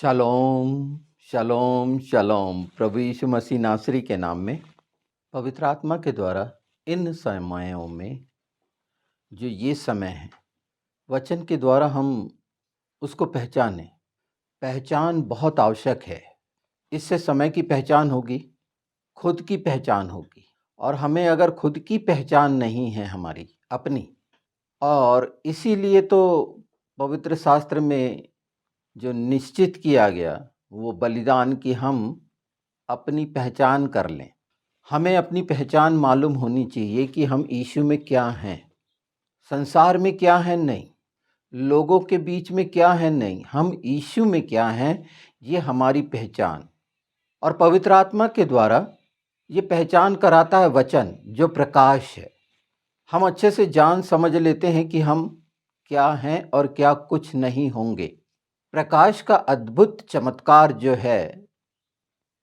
शलोम शलोम शलोम। प्रभु यीशु मसीह नासरी के नाम में पवित्र आत्मा के द्वारा इन समयों में जो ये समय है, वचन के द्वारा हम उसको पहचानें। पहचान बहुत आवश्यक है। इससे समय की पहचान होगी, खुद की पहचान होगी। और हमें अगर खुद की पहचान नहीं है हमारी अपनी, और इसीलिए तो पवित्र शास्त्र में जो निश्चित किया गया वो बलिदान कि हम अपनी पहचान कर लें। हमें अपनी पहचान मालूम होनी चाहिए कि हम यीशु में क्या हैं, संसार में क्या है नहीं, लोगों के बीच में क्या है नहीं, हम यीशु में क्या हैं, ये हमारी पहचान। और पवित्र आत्मा के द्वारा ये पहचान कराता है वचन जो प्रकाश है। हम अच्छे से जान समझ लेते हैं कि हम क्या हैं और क्या कुछ नहीं होंगे। प्रकाश का अद्भुत चमत्कार जो है,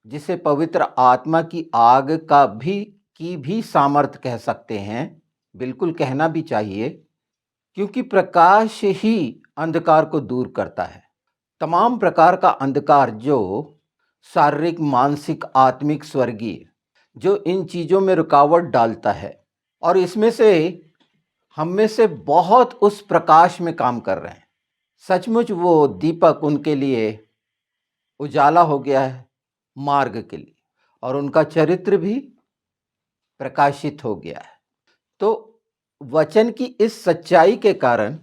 जिसे पवित्र आत्मा की आग की भी सामर्थ कह सकते हैं, बिल्कुल कहना भी चाहिए, क्योंकि प्रकाश ही अंधकार को दूर करता है। तमाम प्रकार का अंधकार जो शारीरिक, मानसिक, आत्मिक, स्वर्गीय, जो इन चीज़ों में रुकावट डालता है, और इसमें से हम में से बहुत उस प्रकाश में काम कर रहे हैं। सचमुच वो दीपक उनके लिए उजाला हो गया है मार्ग के लिए, और उनका चरित्र भी प्रकाशित हो गया है। तो वचन की इस सच्चाई के कारण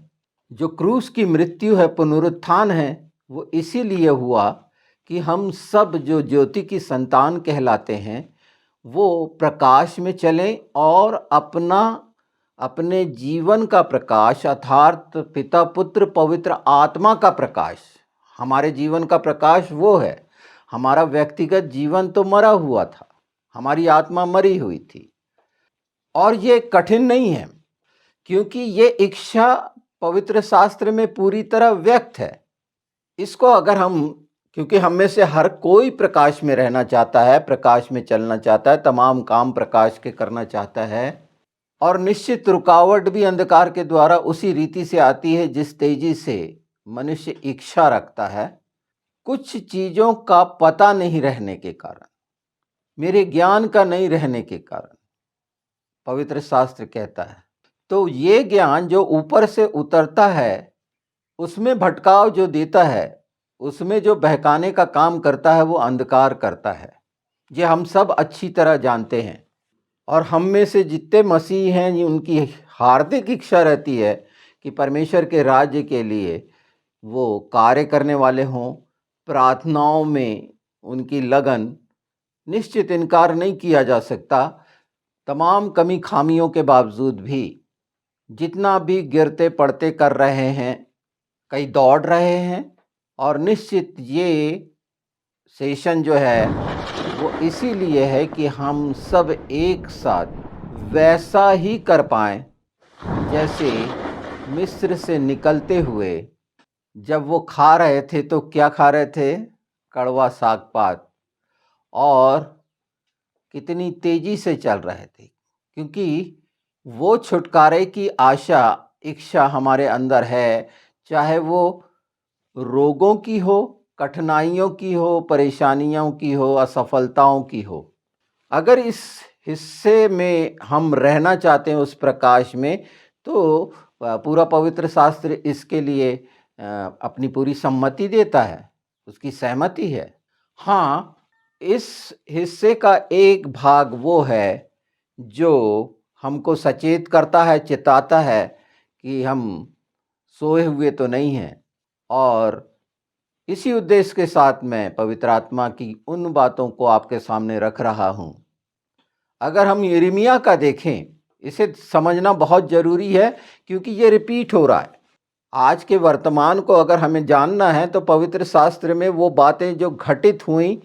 जो क्रूस की मृत्यु है, पुनरुत्थान है, वो इसीलिए हुआ कि हम सब जो ज्योति की संतान कहलाते हैं वो प्रकाश में चलें, और अपने जीवन का प्रकाश अर्थात पिता, पुत्र, पवित्र आत्मा का प्रकाश, हमारे जीवन का प्रकाश वो है। हमारा व्यक्तिगत जीवन तो मरा हुआ था, हमारी आत्मा मरी हुई थी, और ये कठिन नहीं है, क्योंकि ये इच्छा पवित्र शास्त्र में पूरी तरह व्यक्त है। इसको अगर क्योंकि हम में से हर कोई प्रकाश में रहना चाहता है, प्रकाश में चलना चाहता है, तमाम काम प्रकाश के करना चाहता है, और निश्चित रुकावट भी अंधकार के द्वारा उसी रीति से आती है जिस तेजी से मनुष्य इच्छा रखता है। कुछ चीज़ों का पता नहीं रहने के कारण, मेरे ज्ञान का नहीं रहने के कारण, पवित्र शास्त्र कहता है, तो ये ज्ञान जो ऊपर से उतरता है, उसमें भटकाव जो देता है, उसमें जो बहकाने का काम करता है, वो अंधकार करता है। ये हम सब अच्छी तरह जानते हैं। और हम में से जितने मसीह हैं, उनकी हार्दिक इच्छा रहती है कि परमेश्वर के राज्य के लिए वो कार्य करने वाले हों, प्रार्थनाओं में उनकी लगन, निश्चित इनकार नहीं किया जा सकता। तमाम कमी खामियों के बावजूद भी जितना भी गिरते पड़ते कर रहे हैं, कई दौड़ रहे हैं, और निश्चित ये सेशन जो है वो इसीलिए है कि हम सब एक साथ वैसा ही कर पाएं जैसे मिस्र से निकलते हुए जब वो खा रहे थे, तो क्या खा रहे थे? कड़वा साग पात, और कितनी तेजी से चल रहे थे, क्योंकि वो छुटकारे की आशा, इच्छा हमारे अंदर है, चाहे वो रोगों की हो, कठिनाइयों की हो, परेशानियों की हो, असफलताओं की हो। अगर इस हिस्से में हम रहना चाहते हैं, उस प्रकाश में, तो पूरा पवित्र शास्त्र इसके लिए अपनी पूरी सम्मति देता है, उसकी सहमति है। हाँ, इस हिस्से का एक भाग वो है जो हमको सचेत करता है, चेताता है कि हम सोए हुए तो नहीं हैं। और इसी उद्देश्य के साथ मैं पवित्र आत्मा की उन बातों को आपके सामने रख रहा हूँ। अगर हम यिर्मयाह का देखें, इसे समझना बहुत ज़रूरी है, क्योंकि ये रिपीट हो रहा है। आज के वर्तमान को अगर हमें जानना है, तो पवित्र शास्त्र में वो बातें जो घटित हुई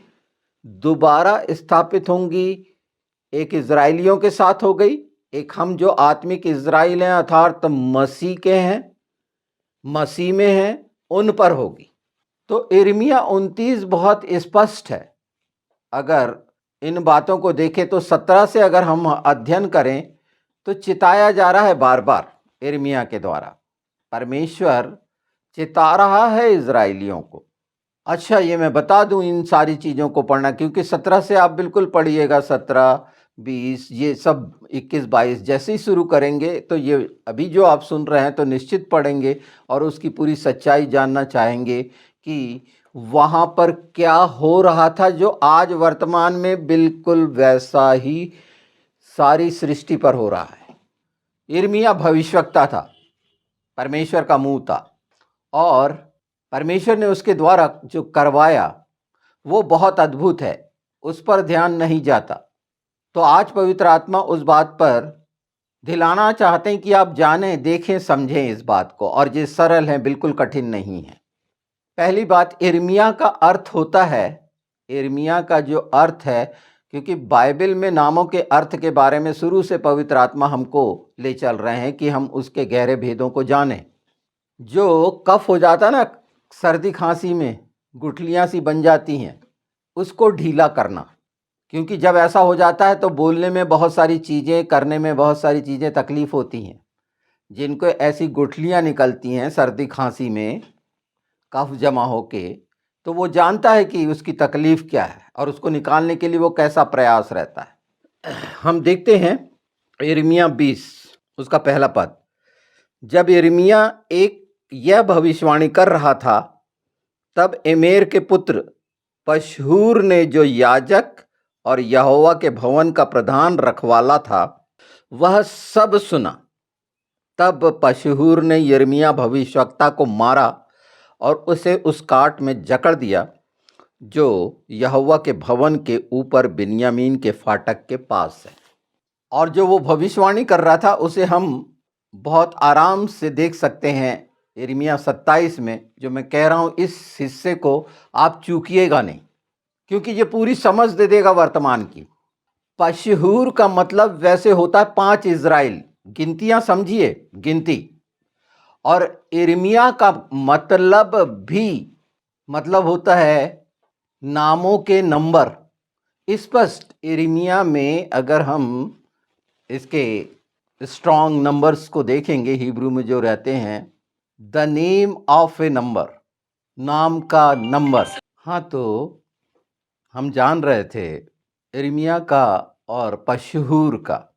दोबारा स्थापित होंगी। एक इजराइलियों के साथ हो गई, एक हम जो आत्मिक इजराइल हैं अर्थात मसीह के हैं, मसीह में हैं, उन पर होगी। तो यिर्मयाह 29 बहुत स्पष्ट है। अगर इन बातों को देखें तो 17 से अगर हम अध्ययन करें तो चिताया जा रहा है बार बार यिर्मयाह के द्वारा। परमेश्वर चिता रहा है इजराइलियों को। अच्छा, ये मैं बता दूं इन सारी चीज़ों को पढ़ना, क्योंकि 17 से आप बिल्कुल पढ़िएगा। 17, 20 ये सब, 21, 22 जैसे ही शुरू करेंगे तो ये अभी जो आप सुन रहे हैं तो निश्चित पढ़ेंगे और उसकी पूरी सच्चाई जानना चाहेंगे कि वहाँ पर क्या हो रहा था, जो आज वर्तमान में बिल्कुल वैसा ही सारी सृष्टि पर हो रहा है। यिर्मयाह भविष्यवक्ता था, परमेश्वर का मुंह था, और परमेश्वर ने उसके द्वारा जो करवाया वो बहुत अद्भुत है, उस पर ध्यान नहीं जाता। तो आज पवित्र आत्मा उस बात पर दिलाना चाहते हैं कि आप जानें, देखें, समझें इस बात को, और ये सरल है, बिल्कुल कठिन नहीं है। पहली बात, यिर्मयाह का अर्थ होता है, यिर्मयाह का जो अर्थ है, क्योंकि बाइबल में नामों के अर्थ के बारे में शुरू से पवित्र आत्मा हमको ले चल रहे हैं कि हम उसके गहरे भेदों को जानें। जो कफ हो जाता ना सर्दी खांसी में, गुठलियाँ सी बन जाती हैं, उसको ढीला करना। क्योंकि जब ऐसा हो जाता है तो बोलने में बहुत सारी चीज़ें, करने में बहुत सारी चीज़ें तकलीफ़ होती हैं। जिनको ऐसी गुठलियाँ निकलती हैं सर्दी खांसी में, कफ जमा होके, तो वो जानता है कि उसकी तकलीफ़ क्या है और उसको निकालने के लिए वो कैसा प्रयास रहता है। हम देखते हैं यिर्मयाह 20 उसका पहला पद। जब यिर्मयाह यह भविष्यवाणी कर रहा था, तब एमेर के पुत्र पशहूर ने, जो याजक और यहोवा के भवन का प्रधान रखवाला था, वह सब सुना। तब पशहूर ने यिर्मयाह भविष्यवक्ता को मारा और उसे उस काट में जकड़ दिया जो यहोवा के भवन के ऊपर बिन्यामीन के फाटक के पास है। और जो वो भविष्यवाणी कर रहा था उसे हम बहुत आराम से देख सकते हैं यिर्मयाह 27 में। जो मैं कह रहा हूँ इस हिस्से को आप चूकिएगा नहीं, क्योंकि ये पूरी समझ दे देगा वर्तमान की। पशहूर का मतलब वैसे होता है 5 इज़राइल, गिनतियां समझिए, गिनती। और यिर्मयाह का मतलब होता है नामों के नंबर। स्पष्ट यिर्मयाह में अगर हम इसके स्ट्रॉन्ग नंबर्स को देखेंगे, हिब्रू में जो रहते हैं, the name of A number, नाम का नंबर। हाँ, तो हम जान रहे थे यिर्मयाह का और पशहूर का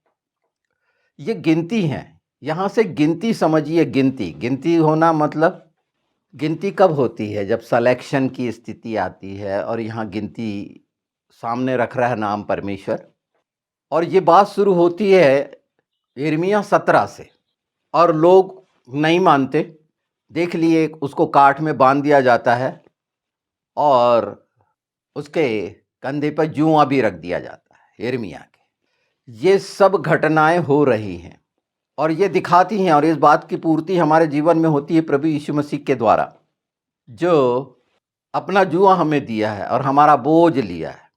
ये गिनती हैं। यहाँ से गिनती समझिए, गिनती होना मतलब, गिनती कब होती है? जब सिलेक्शन की स्थिति आती है और यहाँ गिनती सामने रख रहा है नाम परमेश्वर। और ये बात शुरू होती है यिर्मयाह 17 से, और लोग नहीं मानते। देख लिए, उसको काठ में बांध दिया जाता है और उसके कंधे पर जुआ भी रख दिया जाता है यिर्मयाह के। ये सब घटनाएं हो रही हैं और ये दिखाती हैं, और इस बात की पूर्ति हमारे जीवन में होती है प्रभु यीशु मसीह के द्वारा, जो अपना जुआ हमें दिया है और हमारा बोझ लिया है।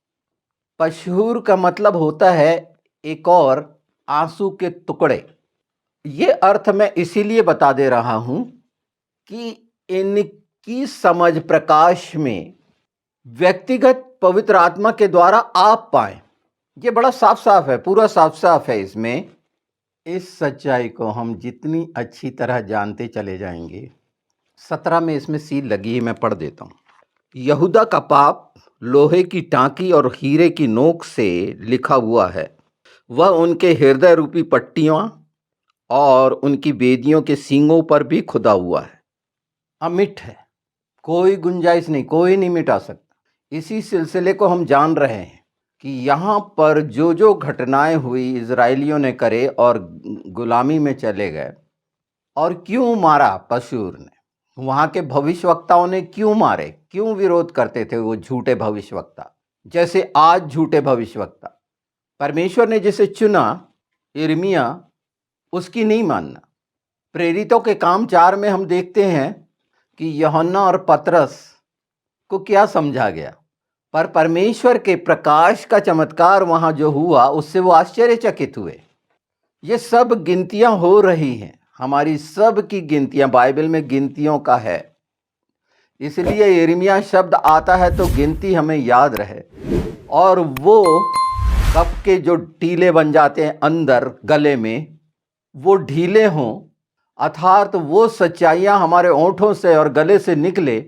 पशहूर का मतलब होता है एक और आंसू के टुकड़े। ये अर्थ मैं इसीलिए बता दे रहा हूं कि इनकी समझ प्रकाश में व्यक्तिगत पवित्र आत्मा के द्वारा आप पाएं। ये बड़ा साफ साफ है, पूरा साफ साफ है इसमें। इस सच्चाई को हम जितनी अच्छी तरह जानते चले जाएंगे। 17 में इसमें सील लगी है, मैं पढ़ देता हूँ। यहूदा का पाप लोहे की टांकी और हीरे की नोक से लिखा हुआ है। वह उनके हृदय रूपी पट्टियां और उनकी वेदियों के सींगों पर भी खुदा हुआ है। अमिट है, कोई गुंजाइश नहीं, कोई नहीं मिटा सकता। इसी सिलसिले को हम जान रहे हैं कि यहाँ पर जो जो घटनाएं हुई इजराइलियों ने करे और गुलामी में चले गए, और क्यों मारा पशहूर ने, वहाँ के भविष्यवक्ताओं ने क्यों मारे, क्यों विरोध करते थे वो झूठे भविष्यवक्ता। जैसे आज झूठे भविष्यवक्ता, परमेश्वर ने जिसे चुना यिर्मयाह, उसकी नहीं मानना। प्रेरितों के काम 4 में हम देखते हैं कि यूहन्ना और पतरस को क्या समझा गया, पर परमेश्वर के प्रकाश का चमत्कार वहां जो हुआ उससे वो आश्चर्यचकित हुए। ये सब गिनतियां हो रही हैं, हमारी सब की गिनतियां बाइबल में गिनतियों का है। इसलिए यिर्मयाह शब्द आता है तो गिनती हमें याद रहे, और वो कप के जो टीले बन जाते हैं अंदर गले में, वो ढीले हों, अर्थात वो सच्चाइयाँ हमारे ओंठों से और गले से निकले,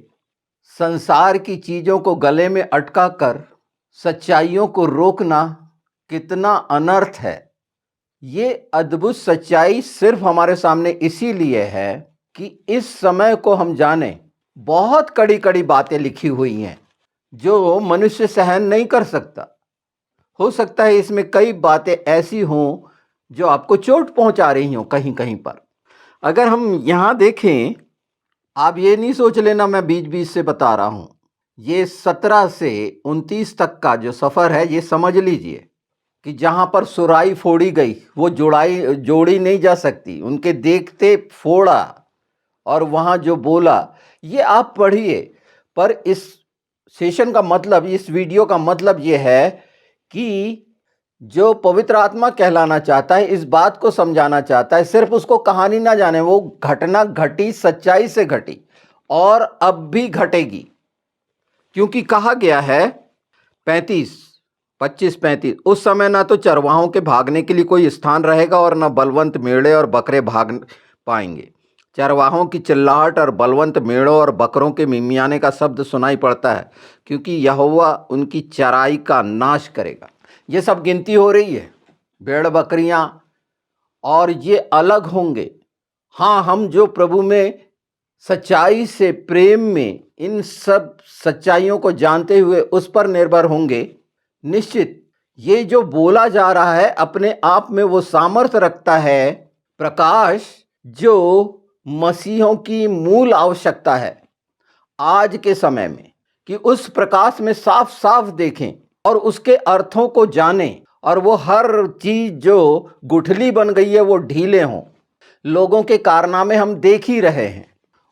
संसार की चीज़ों को गले में अटका कर सच्चाइयों को रोकना कितना अनर्थ है। ये अद्भुत सच्चाई सिर्फ हमारे सामने इसीलिए है कि इस समय को हम जाने। बहुत कड़ी कड़ी बातें लिखी हुई हैं जो मनुष्य सहन नहीं कर सकता। हो सकता है इसमें कई बातें ऐसी हों जो आपको चोट पहुंचा रही हों कहीं कहीं पर। अगर हम यहाँ देखें, आप ये नहीं सोच लेना मैं बीच बीच से बता रहा हूँ। ये 17 से 29 तक का जो सफ़र है ये समझ लीजिए कि जहाँ पर सुराई फोड़ी गई वो जोड़ी नहीं जा सकती, उनके देखते फोड़ा। और वहाँ जो बोला ये आप पढ़िए। पर इस सेशन का मतलब, इस वीडियो का मतलब ये है कि जो पवित्र आत्मा कहलाना चाहता है, इस बात को समझाना चाहता है, सिर्फ उसको कहानी ना जाने, वो घटना घटी, सच्चाई से घटी और अब भी घटेगी। क्योंकि कहा गया है 25-35, उस समय ना तो चरवाहों के भागने के लिए कोई स्थान रहेगा और न बलवंत मेढ़े और बकरे भाग पाएंगे। चरवाहों की चिल्लाहट और बलवंत मेढ़ों और बकरों के मिमियाने का शब्द सुनाई पड़ता है, क्योंकि यहोवा उनकी चराई का नाश करेगा। ये सब गिनती हो रही है, भेड़ बकरियां, और ये अलग होंगे। हाँ, हम जो प्रभु में सच्चाई से, प्रेम में इन सब सच्चाइयों को जानते हुए उस पर निर्भर होंगे, निश्चित ये जो बोला जा रहा है अपने आप में वो सामर्थ्य रखता है, प्रकाश जो मसीहों की मूल आवश्यकता है आज के समय में, कि उस प्रकाश में साफ साफ देखें और उसके अर्थों को जानें, और वो हर चीज जो गुठली बन गई है वो ढीले हों। लोगों के कारनामे हम देख ही रहे हैं,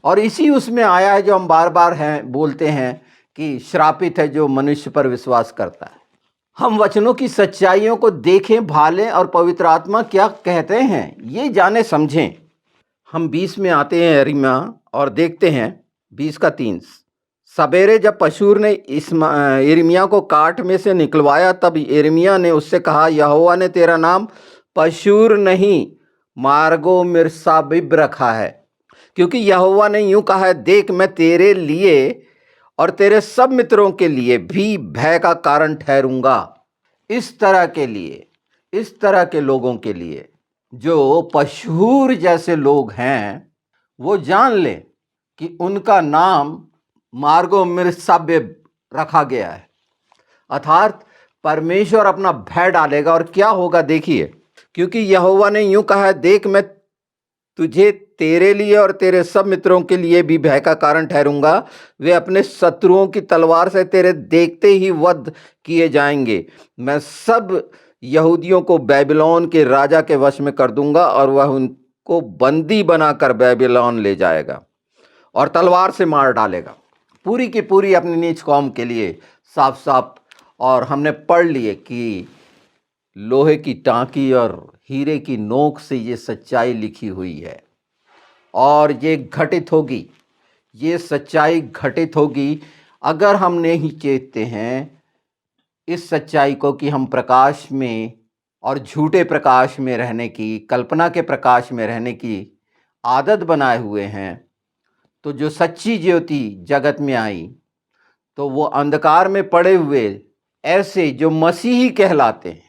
और इसी उसमें आया है जो हम बार बार बोलते हैं कि श्रापित है जो मनुष्य पर विश्वास करता है। हम वचनों की सच्चाइयों को देखें, भालें और पवित्र आत्मा क्या कहते हैं ये जाने समझें। हम 20 में आते हैं यिर्मयाह और देखते हैं 20:3। सवेरे जब पशूर ने यिर्मयाह को काट में से निकलवाया, तब यिर्मयाह ने उससे कहा, यहोवा ने तेरा नाम पशूर नहीं मार्गो मिर्साबिब रखा है, क्योंकि यहोवा ने यूं कहा है, देख मैं तेरे लिए और तेरे सब मित्रों के लिए भी भय का कारण ठहरूंगा। इस तरह के लिए, इस तरह के लोगों के लिए जो पशूर जैसे लोग हैं, वो जान ले कि उनका नाम मार्गो मिर्साबिब रखा गया है। अर्थात परमेश्वर अपना भय डालेगा, और क्या होगा देखिए, क्योंकि यहोवा ने यूं कहा है, देख मैं तुझे, तेरे लिए और तेरे सब मित्रों के लिए भी भय का कारण ठहरूंगा। वे अपने शत्रुओं की तलवार से तेरे देखते ही वध किए जाएंगे। मैं सब यहूदियों को बेबीलोन के राजा के वश में कर दूंगा, और वह उनको बंदी बनाकर बेबीलोन ले जाएगा और तलवार से मार डालेगा। पूरी की पूरी अपनी नीच कौम के लिए साफ साफ। और हमने पढ़ लिए कि लोहे की टांकी और हीरे की नोक से ये सच्चाई लिखी हुई है, और ये घटित होगी, ये सच्चाई घटित होगी अगर हम नहीं चेतते हैं इस सच्चाई को कि हम प्रकाश में और झूठे प्रकाश में रहने की, कल्पना के प्रकाश में रहने की आदत बनाए हुए हैं। तो जो सच्ची ज्योति जगत में आई, तो वो अंधकार में पड़े हुए ऐसे जो मसीही कहलाते हैं,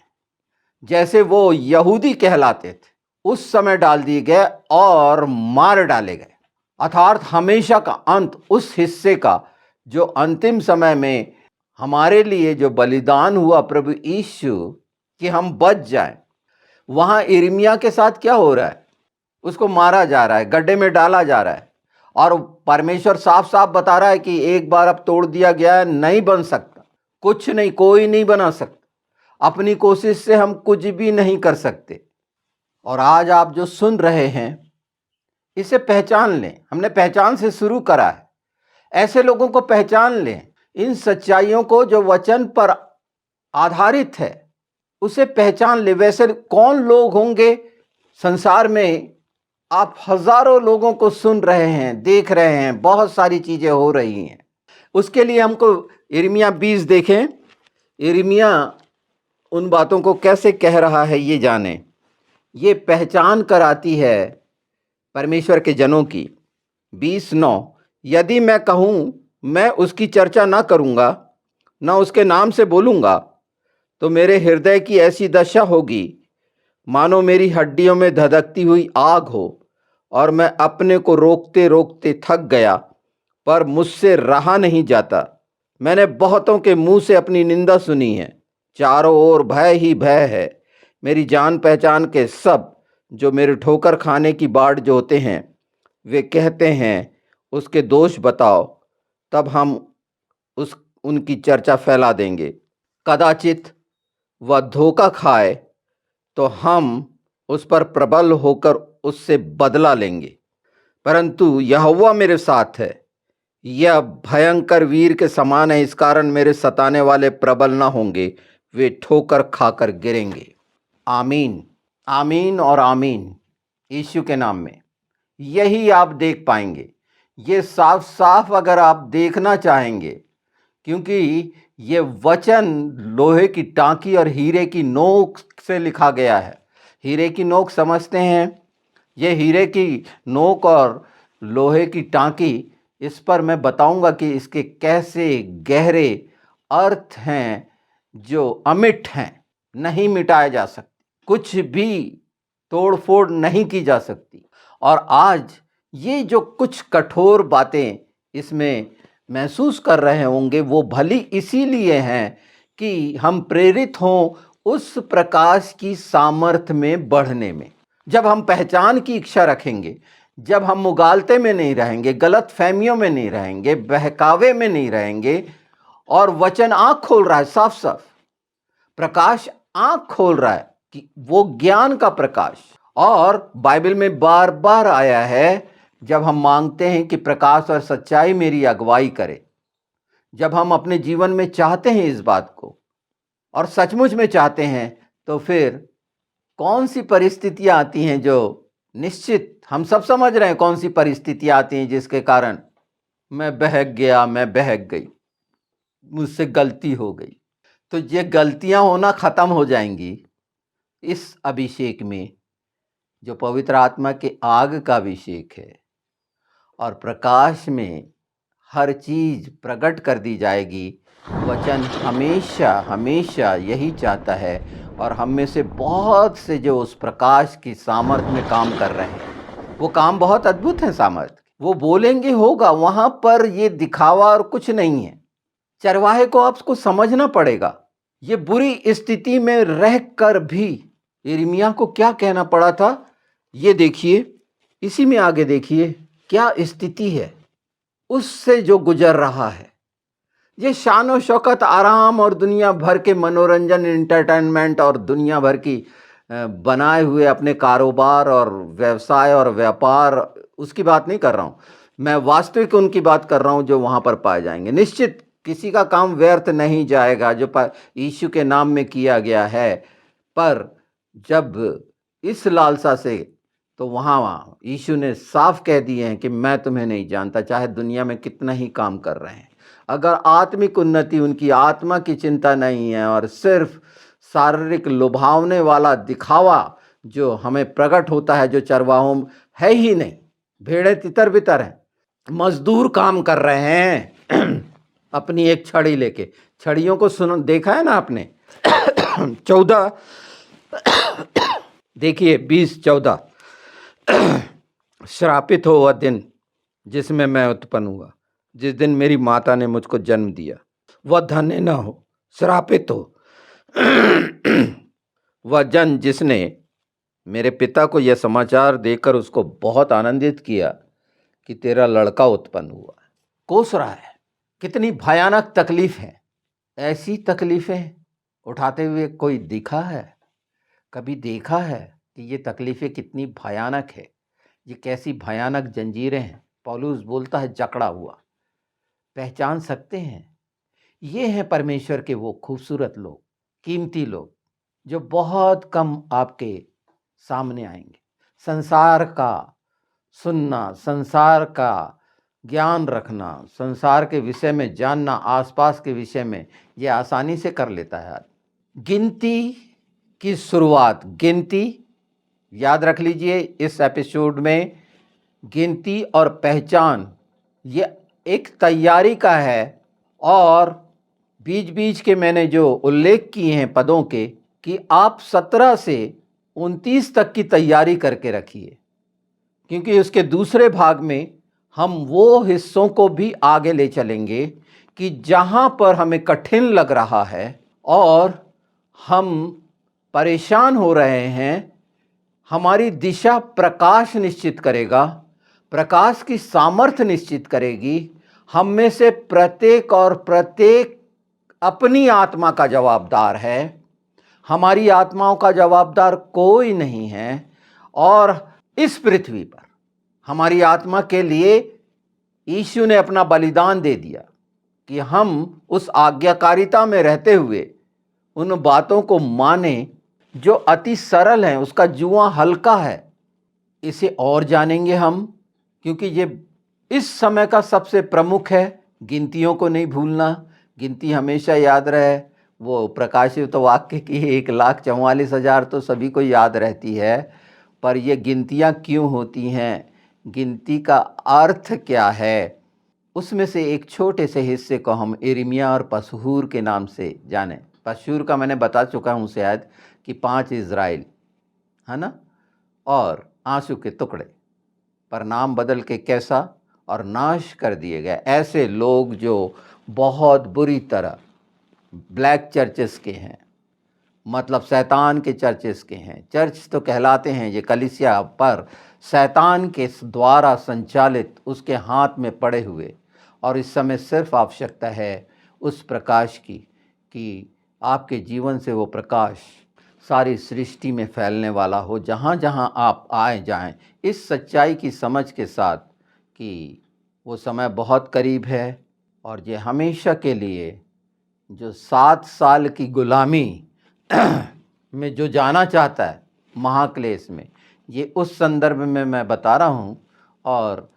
जैसे वो यहूदी कहलाते थे, उस समय डाल दिए गए और मार डाले गए। अर्थात हमेशा का अंत उस हिस्से का जो अंतिम समय में हमारे लिए जो बलिदान हुआ प्रभु यीशु कि हम बच जाएं। वहां यिर्मयाह के साथ क्या हो रहा है? उसको मारा जा रहा है, गड्ढे में डाला जा रहा है, और परमेश्वर साफ साफ बता रहा है कि एक बार अब तोड़ दिया गया है, नहीं बन सकता, कुछ नहीं, कोई नहीं बना सकता, अपनी कोशिश से हम कुछ भी नहीं कर सकते। और आज आप जो सुन रहे हैं इसे पहचान लें। हमने पहचान से शुरू करा है। ऐसे लोगों को पहचान लें, इन सच्चाइयों को जो वचन पर आधारित है उसे पहचान ले। वैसे कौन लोग होंगे संसार में? आप हजारों लोगों को सुन रहे हैं, देख रहे हैं, बहुत सारी चीजें हो रही हैं। उसके लिए हमको यिर्मयाह 20 देखें। यिर्मयाह उन बातों को कैसे कह रहा है ये जाने। ये पहचान कराती है परमेश्वर के जनों की। 20:9, यदि मैं कहूँ मैं उसकी चर्चा ना करूँगा, ना उसके नाम से बोलूँगा, तो मेरे हृदय की ऐसी दशा होगी मानो मेरी हड्डियों में धधकती हुई आग हो, और मैं अपने को रोकते रोकते थक गया, पर मुझसे रहा नहीं जाता। मैंने बहुतों के मुंह से अपनी निंदा सुनी है। चारों ओर भय ही भय है। मेरी जान पहचान के सब जो मेरे ठोकर खाने की बाट जोते हैं, वे कहते हैं उसके दोष बताओ, तब हम उस उनकी चर्चा फैला देंगे। कदाचित वह धोखा खाए तो हम उस पर प्रबल होकर उससे बदला लेंगे। परंतु यहोवा मेरे साथ है, यह भयंकर वीर के समान है, इस कारण मेरे सताने वाले प्रबल न होंगे, वे ठोकर खाकर गिरेंगे। आमीन, आमीन और आमीन यीशु के नाम में। यही आप देख पाएंगे, ये साफ साफ अगर आप देखना चाहेंगे, क्योंकि ये वचन लोहे की टांकी और हीरे की नोक से लिखा गया है। हीरे की नोक समझते हैं, ये हीरे की नोक और लोहे की टांकी, इस पर मैं बताऊंगा कि इसके कैसे गहरे अर्थ हैं जो अमिट हैं, नहीं मिटाए जा सकते, कुछ भी तोड़ फोड़ नहीं की जा सकती। और आज ये जो कुछ कठोर बातें इसमें महसूस कर रहे होंगे, वो भली इसीलिए हैं कि हम प्रेरित हों उस प्रकाश की सामर्थ्य में बढ़ने में। जब हम पहचान की इच्छा रखेंगे, जब हम मुगालते में नहीं रहेंगे, गलत फहमियों में नहीं रहेंगे, बहकावे में नहीं रहेंगे, और वचन आंख खोल रहा है, साफ साफ प्रकाश आंख खोल रहा है कि वो ज्ञान का प्रकाश। और बाइबल में बार बार आया है, जब हम मांगते हैं कि प्रकाश और सच्चाई मेरी अगुवाई करे, जब हम अपने जीवन में चाहते हैं इस बात को और सचमुच में चाहते हैं, तो फिर कौन सी परिस्थितियां आती हैं जो निश्चित हम सब समझ रहे हैं कौन सी परिस्थितियां आती हैं जिसके कारण मैं बहक गया, मैं बहक गई, मुझसे गलती हो गई। तो ये गलतियां होना खत्म हो जाएंगी इस अभिषेक में, जो पवित्र आत्मा के आग का अभिषेक है, और प्रकाश में हर चीज प्रकट कर दी जाएगी। वचन हमेशा हमेशा यही चाहता है, और हम में से बहुत से जो उस प्रकाश की सामर्थ्य में काम कर रहे हैं, वो काम बहुत अद्भुत है सामर्थ्य, वो बोलेंगे होगा, वहां पर ये दिखावा और कुछ नहीं है। चरवाहे को आपको समझना पड़ेगा, ये बुरी स्थिति में रहकर भी यिर्मयाह को क्या कहना पड़ा था, ये देखिए, इसी में आगे देखिए क्या स्थिति है उससे जो गुजर रहा है। ये शान और शौकत, आराम और दुनिया भर के मनोरंजन, एंटरटेनमेंट और दुनिया भर की बनाए हुए अपने कारोबार और व्यवसाय और व्यापार, उसकी बात नहीं कर रहा हूं मैं, वास्तविक उनकी बात कर रहा हूं जो वहां पर पाए जाएंगे। निश्चित किसी का काम व्यर्थ नहीं जाएगा जो यीशु के नाम में किया गया है, पर जब इस लालसा से, तो वहां यीशु ने साफ कह दिए हैं कि मैं तुम्हें नहीं जानता, चाहे दुनिया में कितना ही काम कर रहे हैं। अगर आत्मिक उन्नति, उनकी आत्मा की चिंता नहीं है, और सिर्फ शारीरिक लुभावने वाला दिखावा जो हमें प्रकट होता है, जो चरवाहों है ही नहीं, भेड़ें तितर बितर हैं, मजदूर काम कर रहे हैं अपनी एक छड़ी लेके। छड़ियों को सुन देखा है ना आपने 14 देखिए 20:14, श्रापित हो वह दिन जिसमें मैं उत्पन्न हुआ, जिस दिन मेरी माता ने मुझको जन्म दिया। वह धन्य न हो, श्रापित हो वह जन जिसने मेरे पिता को यह समाचार देकर उसको बहुत आनंदित किया कि तेरा लड़का उत्पन्न हुआ। कोस रहा है, कितनी भयानक तकलीफ है। ऐसी तकलीफें उठाते हुए कोई दिखा है, कभी देखा है कि ये तकलीफें कितनी भयानक है, ये कैसी भयानक जंजीरें हैं। पौलुस बोलता है जकड़ा हुआ। पहचान सकते हैं, ये हैं परमेश्वर के वो खूबसूरत लोग, कीमती लोग, जो बहुत कम आपके सामने आएंगे। संसार का सुनना, संसार का ज्ञान रखना, संसार के विषय में जानना, आसपास के विषय में, ये आसानी से कर लेता है। गिनती की शुरुआत, गिनती याद रख लीजिए, इस एपिसोड में गिनती और पहचान ये एक तैयारी का है, और बीच बीच के मैंने जो उल्लेख किए हैं पदों के कि आप 17 से 29 तक की तैयारी करके रखिए, क्योंकि उसके दूसरे भाग में हम वो हिस्सों को भी आगे ले चलेंगे कि जहाँ पर हमें कठिन लग रहा है और हम परेशान हो रहे हैं, हमारी दिशा प्रकाश निश्चित करेगा, प्रकाश की सामर्थ्य निश्चित करेगी। हम में से प्रत्येक और प्रत्येक अपनी आत्मा का जवाबदार है, हमारी आत्माओं का जवाबदार कोई नहीं है। और इस पृथ्वी पर हमारी आत्मा के लिए यीशु ने अपना बलिदान दे दिया कि हम उस आज्ञाकारिता में रहते हुए उन बातों को माने जो अति सरल हैं, उसका जुआ हल्का है। इसे और जानेंगे हम, क्योंकि ये इस समय का सबसे प्रमुख है। गिनतियों को नहीं भूलना, गिनती हमेशा याद रहे। वो प्रकाशित वाक्य की 1,44,000 तो सभी को याद रहती है, पर ये गिनतियाँ क्यों होती हैं, गिनती का अर्थ क्या है, उसमें से एक छोटे से हिस्से को हम यिर्मयाह और पशहूर के नाम से जाने। पशहूर का मैंने बता चुका हूँ शायद कि 5 इज़राइल है ना, और आंसू के टुकड़े पर नाम बदल के कैसा और नाश कर दिए गए। ऐसे लोग जो बहुत बुरी तरह ब्लैक चर्चेस के हैं, मतलब शैतान के चर्चेस के हैं। चर्च तो कहलाते हैं ये कलीसिया, पर शैतान के द्वारा संचालित, उसके हाथ में पड़े हुए। और इस समय सिर्फ आवश्यकता है उस प्रकाश की कि आपके जीवन से वो प्रकाश सारी सृष्टि में फैलने वाला हो, जहाँ जहाँ आप आए जाएं, इस सच्चाई की समझ के साथ कि वो समय बहुत करीब है। और ये हमेशा के लिए जो 7 साल की गुलामी में जो जाना चाहता है महाक्लेश में, ये उस संदर्भ में मैं बता रहा हूँ। और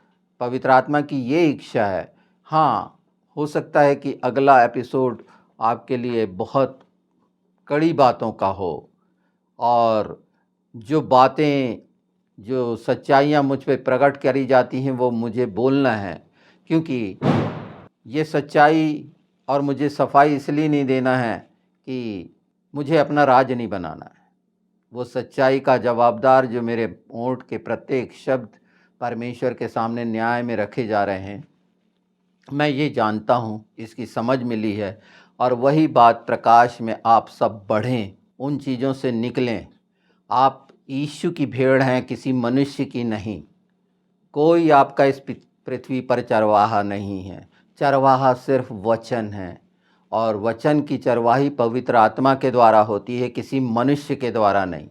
पवित्र आत्मा की ये इच्छा है। हाँ, हो सकता है कि अगला एपिसोड आपके लिए बहुत कड़ी बातों का हो, और जो बातें, जो सच्चाइयाँ मुझ पे प्रकट करी जाती हैं वो मुझे बोलना है, क्योंकि ये सच्चाई और मुझे सफाई इसलिए नहीं देना है कि मुझे अपना राज नहीं बनाना है। वो सच्चाई का जवाबदार जो मेरे होंठ के प्रत्येक शब्द परमेश्वर के सामने न्याय में रखे जा रहे हैं, मैं ये जानता हूँ, इसकी समझ मिली है। और वही बात प्रकाश में आप सब बढ़ें, उन चीज़ों से निकलें। आप यीशु की भेड़ हैं, किसी मनुष्य की नहीं। कोई आपका इस पृथ्वी पर चरवाहा नहीं है। चरवाहा सिर्फ वचन है, और वचन की चरवाही पवित्र आत्मा के द्वारा होती है, किसी मनुष्य के द्वारा नहीं।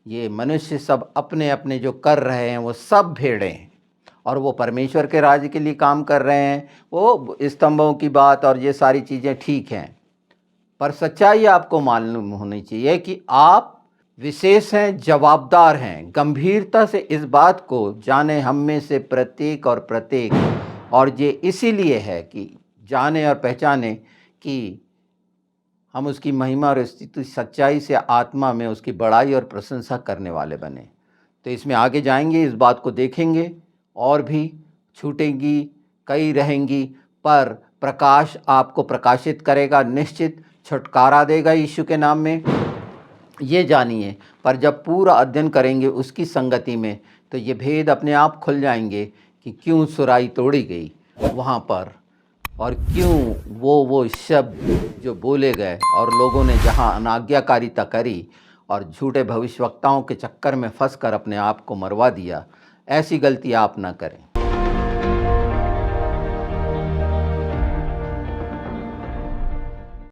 ये मनुष्य सब अपने अपने जो कर रहे हैं वो सब भेड़ें हैं, और वो परमेश्वर के राज्य के लिए काम कर रहे हैं। वो स्तंभों की बात और ये सारी चीज़ें ठीक हैं, पर सच्चाई आपको मालूम होनी चाहिए कि आप विशेष हैं, जवाबदार हैं। गंभीरता से इस बात को जाने हम में से प्रत्येक और प्रत्येक। और ये इसीलिए है कि जाने और पहचाने कि हम उसकी महिमा और स्तुति सच्चाई से आत्मा में उसकी बड़ाई और प्रशंसा करने वाले बने। तो इसमें आगे जाएंगे, इस बात को देखेंगे, और भी छूटेंगी, कई रहेंगी, पर प्रकाश आपको प्रकाशित करेगा, निश्चित छुटकारा देगा यीशु के नाम में, ये जानिए। पर जब पूरा अध्ययन करेंगे उसकी संगति में, तो ये भेद अपने आप खुल जाएंगे कि क्यों सुराई तोड़ी गई वहाँ पर, और क्यों वो शब्द जो बोले गए और लोगों ने जहाँ अनाज्ञाकारिता करी और झूठे भविष्यवक्ताओं के चक्कर में फंसकर अपने आप को मरवा दिया। ऐसी गलती आप ना करें।